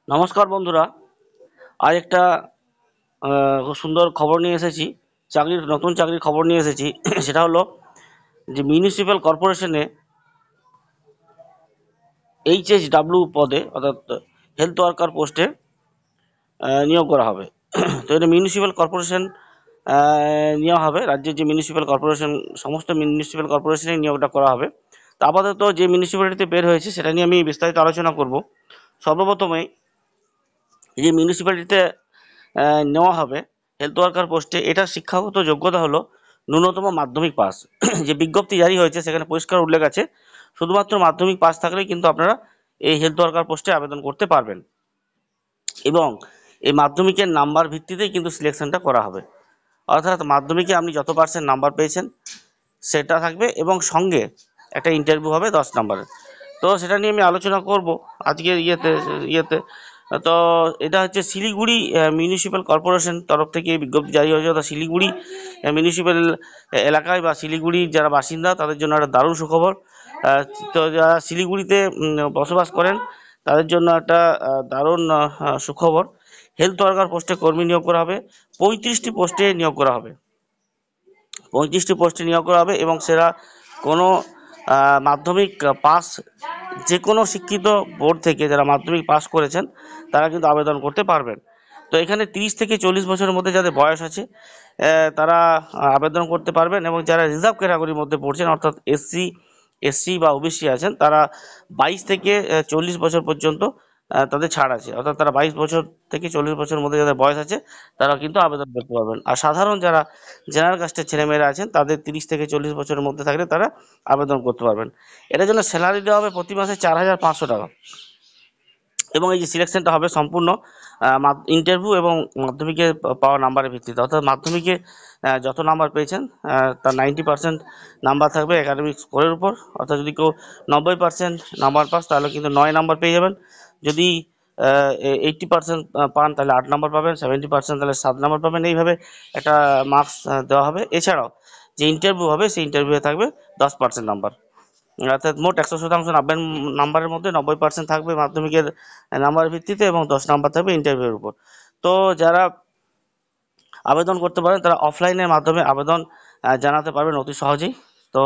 নমস্কার বন্ধুরা, আজ একটা খুব সুন্দর খবর নিয়ে এসেছি। নতুন চাকরির খবর নিয়ে এসেছি। সেটা হলো যে মিউনিসিপ্যাল কর্পোরেশনে HSW পদে, অর্থাৎ হেলথ ওয়ার্কার পোস্টে নিয়োগ করা হবে। তো এটা মিউনিসিপ্যাল কর্পোরেশন নেওয়া হবে। রাজ্যের যে মিউনিসিপ্যাল কর্পোরেশন, সমস্ত মিউনিসিপ্যাল কর্পোরেশনে নিয়োগটা করা হবে। তো আপাতত যে মিউনিসিপ্যালিটিতে বের হয়েছে সেটা নিয়ে আমি বিস্তারিত আলোচনা করব। সর্বপ্রথমে যে মিউনিসিপ্যালিটিতে নেওয়া হবে হেলথ ওয়ার্কার পোস্টে, এটার শিক্ষাগত যোগ্যতা হলো ন্যূনতম মাধ্যমিক পাস। যে বিজ্ঞপ্তি জারি হয়েছে সেখানে পরিষ্কার উল্লেখ আছে শুধুমাত্র মাধ্যমিক পাস থাকলেই কিন্তু আপনারা এই হেলথ ওয়ার্কার পোস্টে আবেদন করতে পারবেন, এবং এই মাধ্যমিকের নাম্বার ভিত্তিতেই কিন্তু সিলেকশনটা করা হবে। অর্থাৎ মাধ্যমিকে আপনি যত পার্সেন্ট নাম্বার পেয়েছেন সেটা থাকবে, এবং সঙ্গে একটা ইন্টারভিউ হবে 10 নম্বরের। তো সেটা নিয়ে আমি আলোচনা করব আজকের ইয়েতে। তো এটা হচ্ছে শিলিগুড়ি মিউনিসিপ্যাল কর্পোরেশন তরফ থেকে এই বিজ্ঞপ্তি জারি হয়েছে। অর্থাৎ শিলিগুড়ি মিউনিসিপ্যাল এলাকায় বা শিলিগুড়ির যারা বাসিন্দা তাদের জন্য একটা দারুণ সুখবর। তো যারা শিলিগুড়িতে বসবাস করেন তাদের জন্য একটা দারুণ সুখবর। হেলথ ওয়ার্কার পোস্টে কর্মী নিয়োগ করা হবে। 35টি পোস্টে নিয়োগ করা হবে। 35টি পোস্টে নিয়োগ করা হবে, এবং সেটা কোনো মাধ্যমিক পাস, যে কোনো শিক্ষিত বোর্ড থেকে যারা মাধ্যমিক পাস করেছেন তারা কিন্তু আবেদন করতে পারবেন। তো এখানে 30 থেকে 40 বছরের মধ্যে যাদের বয়স আছে তারা আবেদন করতে পারবেন, এবং যারা রিজার্ভ ক্যাটাগরির মধ্যে পড়ছেন অর্থাৎ এসসি বা ওবিসি আছেন তারা 22 থেকে 40 বছর পর্যন্ত তাদের ছাড় আছে। অর্থাৎ তারা 22 বছর থেকে 40 বছরের মধ্যে যাদের বয়স আছে তারা কিন্তু আবেদন করতে পারবেন। আর সাধারণ যারা জেনারেল কাস্টের ছেলেমেয়েরা আছেন তাদের 30 থেকে 40 বছরের মধ্যে থাকলে তারা আবেদন করতে পারবেন। এটার জন্য স্যালারি দেওয়া হবে প্রতি মাসে 4,500 টাকা, এবং এই যে সিলেকশনটা হবে সম্পূর্ণ ইন্টারভিউ এবং মাধ্যমিকে পাওয়া নাম্বারের ভিত্তিতে। অর্থাৎ মাধ্যমিকে যত নাম্বার পেয়েছেন তার 90% নাম্বার থাকবে একাডেমিক স্কোরের উপর। অর্থাৎ যদি কেউ 90% নাম্বার পাস তাহলে কিন্তু 9 নাম্বার পেয়ে যাবেন। যদি 80% পান তাহলে 8 নাম্বার পাবেন, 70% তাহলে 7 নাম্বার পাবেন। এইভাবে একটা মার্কস দেওয়া হবে। এছাড়াও যে ইন্টারভিউ হবে সেই ইন্টারভিউয়ে থাকবে 10% নাম্বার। অর্থাৎ মোট 100% 90 নাম্বারের মধ্যে 90% থাকবে মাধ্যমিকের নাম্বার ভিত্তিতে, এবং 10 নাম্বার থাকবে ইন্টারভিউর উপর। তো যারা আবেদন করতে পারেন তারা অফলাইনের মাধ্যমে আবেদন জানাতে পারবেন অতি সহজেই। তো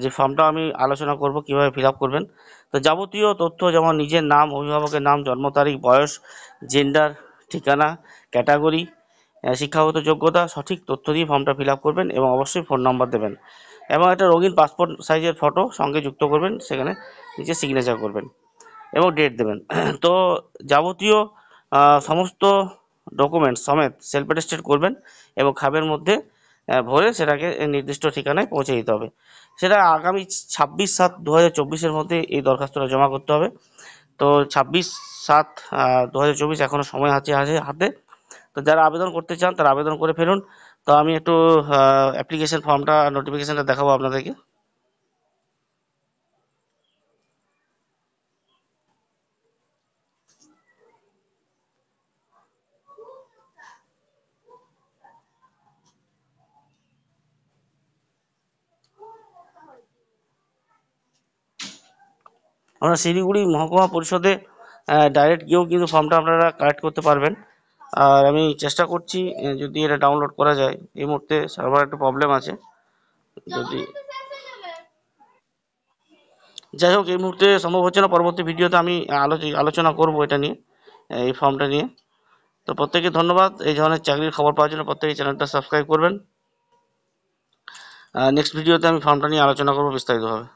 যে ফর্মটা আমি আলোচনা করব কিভাবে ফিল আপ করবেন। তো যাবতীয় তথ্য যেমন নিজের নাম, অভিভাবকের নাম, জন্ম তারিখ, বয়স, জেন্ডার, ঠিকানা, ক্যাটাগরি, শিক্ষাগত যোগ্যতা, সঠিক তথ্য দিয়ে ফর্মটা ফিল আপ করবেন, এবং অবশ্যই ফোন নাম্বার দেবেন, এবং একটা রঙিন পাসপোর্ট সাইজের ফটো সঙ্গে যুক্ত করবেন। সেখানে নিচে সিগনেচার করবেন এবং ডেট দেবেন। তো যাবতীয় সমস্ত ডকুমেন্টস সমেত সেলফ অ্যাটেস্টেড করবেন, এবং খামের মধ্যে ভরে সেটাকে নির্দিষ্ট ঠিকানায় পৌঁছে দিতে হবে। সেটা আগামী 26/7/2024 মধ্যে এই দরখাস্তটা জমা করতে হবে। তো 26/7/2024 এখনো সময় আছে হাতে। তো যারা আবেদন করতে চান তারা আবেদন করে ফেলুন। তো আমি একটু অ্যাপ্লিকেশন ফর্মটা, নোটিফিকেশনটা দেখাবো আপনাদেরকে। আমরা শিলিগুড়ি মহকুমা পরিষদে ডাইরেক্ট গিয়েও কিন্তু ফর্মটা আপনারা কালেক্ট করতে পারবেন। আর আমি চেষ্টা করছি যদি এটা ডাউনলোড করা যায়। এই মুহূর্তে সার্ভার একটু প্রবলেম আছে। যদি যাই হোক, এই মুহূর্তে সম্ভব হচ্ছে না। পরবর্তী ভিডিওতে আমি আলোচনা করব এটা নিয়ে, এই ফর্মটা নিয়ে। তো প্রত্যেকে ধন্যবাদ। এই ধরনের চাকরির খবর পাওয়ার জন্য প্রত্যেকে চ্যানেলটা সাবস্ক্রাইব করবেন। নেক্সট ভিডিওতে আমি ফর্মটা নিয়ে আলোচনা করব বিস্তারিতভাবে।